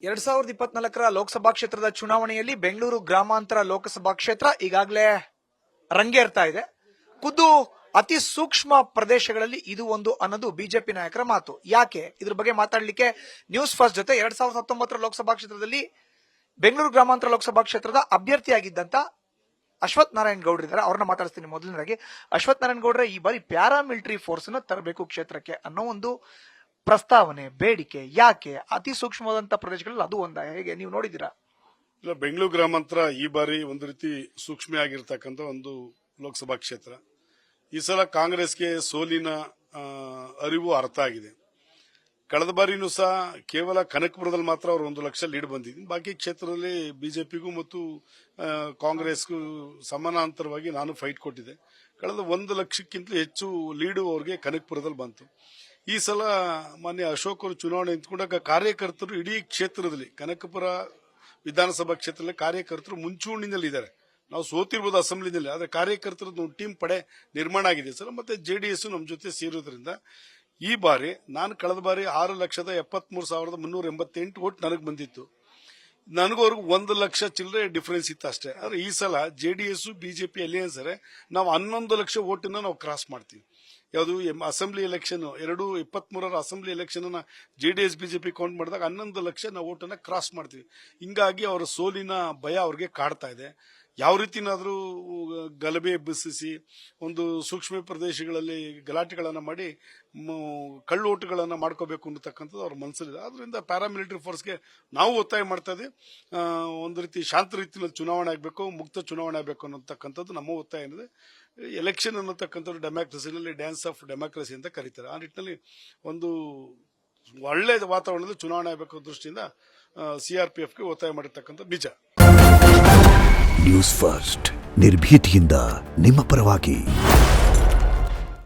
2024 ಲೋಕಸಭಾ ಕ್ಷೇತ್ರದ ಚುನಾವಣೆಯಲ್ಲಿ ಬೆಂಗಳೂರು ಗ್ರಾಮಾಂತರ ಲೋಕಸಭಾ ಕ್ಷೇತ್ರ ಈಗಾಗಲೇ ರಂಗೇರ್ತಾ ಇದೆ. ಖುದ್ದು ಅತಿ ಸೂಕ್ಷ್ಮ ಪ್ರದೇಶಗಳಲ್ಲಿ ಇದು ಒಂದು ಅನ್ನೋದು ಬಿಜೆಪಿ ನಾಯಕರ ಮಾತು. ಯಾಕೆ ಇದ್ರ ಬಗ್ಗೆ ಮಾತಾಡಲಿಕ್ಕೆ ನ್ಯೂಸ್ ಫಸ್ಟ್ ಜೊತೆ 2019 ಲೋಕಸಭಾ ಕ್ಷೇತ್ರದಲ್ಲಿ ಬೆಂಗಳೂರು ಗ್ರಾಮಾಂತರ ಲೋಕಸಭಾ ಕ್ಷೇತ್ರದ ಅಭ್ಯರ್ಥಿಯಾಗಿದ್ದಂತ ಅಶ್ವಥ್ ನಾರಾಯಣ್ ಗೌಡ್ರ ಇದ್ದಾರೆ. ಅವ್ರನ್ನ ಮಾತಾಡ್ತೀನಿ. ಮೊದಲನೇದಾಗಿ ಅಶ್ವಥ್ ನಾರಾಯಣ್ ಗೌಡ್ರೆ, ಈ ಬಾರಿ ಪ್ಯಾರಾಮಿಲಿಟರಿ ಫೋರ್ಸ್ ಅನ್ನು ತರಬೇಕು ಕ್ಷೇತ್ರಕ್ಕೆ ಅನ್ನೋ ಒಂದು ಪ್ರಸ್ತಾವನೆ, ಬೇಡಿಕೆ ಯಾಕೆ? ಅತಿ ಸೂಕ್ಷ್ಮವಾದಂತ ಪ್ರದೇಶಗಳಲ್ಲಿ ಅದು ಒಂದ, ಹೇಗೆ ನೀವು ನೋಡಿದ್ದೀರಾ? ಇಲ್ಲ, ಬೆಂಗಳೂರು ಗ್ರಾಮಾಂತರ ಈ ಬಾರಿ ಒಂದು ರೀತಿ ಸೂಕ್ಷ್ಮ ಆಗಿರ್ತಕ್ಕಂಥ ಒಂದು ಲೋಕಸಭಾ ಕ್ಷೇತ್ರ. ಈ ಸಲ ಕಾಂಗ್ರೆಸ್ಗೆ ಸೋಲಿನ ಅರಿವು ಅರ್ಥ ಆಗಿದೆ. ಕಳೆದ ಬಾರಿನೂ ಸಹ ಕೇವಲ ಕನಕಪುರದಲ್ಲಿ ಮಾತ್ರ ಅವರು 1 ಲಕ್ಷ ಲೀಡ್ ಬಂದಿದೆ. ಬಾಕಿ ಕ್ಷೇತ್ರದಲ್ಲಿ ಬಿಜೆಪಿಗೂ ಮತ್ತು ಕಾಂಗ್ರೆಸ್ಗೂ ಸಮಾನಾಂತರವಾಗಿ ನಾನು ಫೈಟ್ ಕೊಟ್ಟಿದ್ದೆ. ಕಳೆದ 1 ಲಕ್ಷಕ್ಕಿಂತಲೂ ಹೆಚ್ಚು ಲೀಡು ಅವರಿಗೆ ಕನಕಪುರದಲ್ಲಿ ಬಂತು. ಈ ಸಲ ಮಾನ್ಯ ಅಶೋಕ್ ಅವರು ಚುನಾವಣೆ ನಿಂತ್ಕೊಂಡಾಗ ಕಾರ್ಯಕರ್ತರು ಇಡೀ ಕ್ಷೇತ್ರದಲ್ಲಿ, ಕನಕಪುರ ವಿಧಾನಸಭಾ ಕ್ಷೇತ್ರದಲ್ಲಿ ಕಾರ್ಯಕರ್ತರು ಮುಂಚೂಣಿನಲ್ಲಿದ್ದಾರೆ. ನಾವು ಸೋತಿರ್ಬೋದು ಅಸೆಂಬ್ಲಿನಲ್ಲಿ, ಆದರೆ ಕಾರ್ಯಕರ್ತರದ್ದು ಟೀಮ್ ಪಡೆ ನಿರ್ಮಾಣ ಆಗಿದೆ ಸರ್. ಮತ್ತೆ ಜೆಡಿಎಸ್ ನಮ್ಮ ಜೊತೆ ಸೇರೋದ್ರಿಂದ ಈ ಬಾರಿ ನಾನು ಕಳೆದ ಬಾರಿ 6,73,388 ಓಟ್ ನನಗೆ ಬಂದಿತ್ತು. ನನಗೂ ಅವ್ರಿಗೆ 1 ಲಕ್ಷ ಚಿಲ್ಲರೆ ಡಿಫರೆನ್ಸ್ ಇತ್ತು ಅಷ್ಟೇ. ಆದರೆ ಈ ಸಲ ಜೆಡಿಎಸ್ ಬಿಜೆಪಿ ಅಲಿಯನ್ಸ್ ನಾವು 11 ಲಕ್ಷ ಓಟನ್ನ ನಾವು ಕ್ರಾಸ್ ಮಾಡ್ತೀವಿ. ಯಾವುದು assembly election 2023 assembly election JDS BJP count ಮಾಡಿದಾಗ 11 ಲಕ್ಷ ನಾವು ಓಟನ್ನ ಕ್ರಾಸ್ ಮಾಡ್ತೀವಿ. ಹಿಂಗಾಗಿ ಅವರ ಸೋಲಿನ ಭಯ ಅವ್ರಿಗೆ ಕಾಡ್ತಾ ಇದೆ. ಯಾವ ರೀತಿನಾದ್ರೂ ಗಲಭೆ ಎಬ್ಬಿಸಿ ಒಂದು ಸೂಕ್ಷ್ಮ ಪ್ರದೇಶಗಳಲ್ಲಿ ಗಲಾಟೆಗಳನ್ನು ಮಾಡಿ ಕಳ್ಳು ಓಟುಗಳನ್ನು ಮಾಡ್ಕೋಬೇಕು ಅನ್ನತಕ್ಕಂಥದ್ದು ಅವ್ರ ಮನಸ್ಸಲ್ಲಿದೆ. ಆದ್ರಿಂದ ಪ್ಯಾರಾಮಿಲಿಟರಿ ಫೋರ್ಸ್ಗೆ ನಾವು ಒತ್ತಾಯ ಮಾಡ್ತಾ ಇದ್ದೀವಿ. ಒಂದು ರೀತಿ ಶಾಂತ ರೀತಿಯಲ್ಲಿ ಚುನಾವಣೆ ಆಗಬೇಕು, ಮುಕ್ತ ಚುನಾವಣೆ ಆಗಬೇಕು ಅನ್ನತಕ್ಕಂಥದ್ದು ನಮ್ಮ ಒತ್ತಾಯ ಏನಿದೆ. ಎಲೆಕ್ಷನ್ ಅನ್ನತಕ್ಕಂಥದ್ದು ಡೆಮಾಕ್ರಸಿನಲ್ಲಿ ಡ್ಯಾನ್ಸ್ ಆಫ್ ಡೆಮಾಕ್ರಸಿ ಅಂತ ಕರೀತಾರೆ. ಆ ನಿಟ್ಟಿನಲ್ಲಿ ಒಂದು ಒಳ್ಳೆಯ ವಾತಾವರಣದಲ್ಲಿ ಚುನಾವಣೆ ಆಗಬೇಕು ದೃಷ್ಟಿಯಿಂದ ಸಿಆರ್ಪಿಎಫ್ಗೆ ಒತ್ತಾಯ ಮಾಡಿರ್ತಕ್ಕಂಥ ನಿಜ. ನ್ಯೂಸ್ ಫಸ್ಟ್, ನಿರ್ಭೀತಿಯಿಂದ ನಿಮ್ಮ ಪರವಾಗಿ.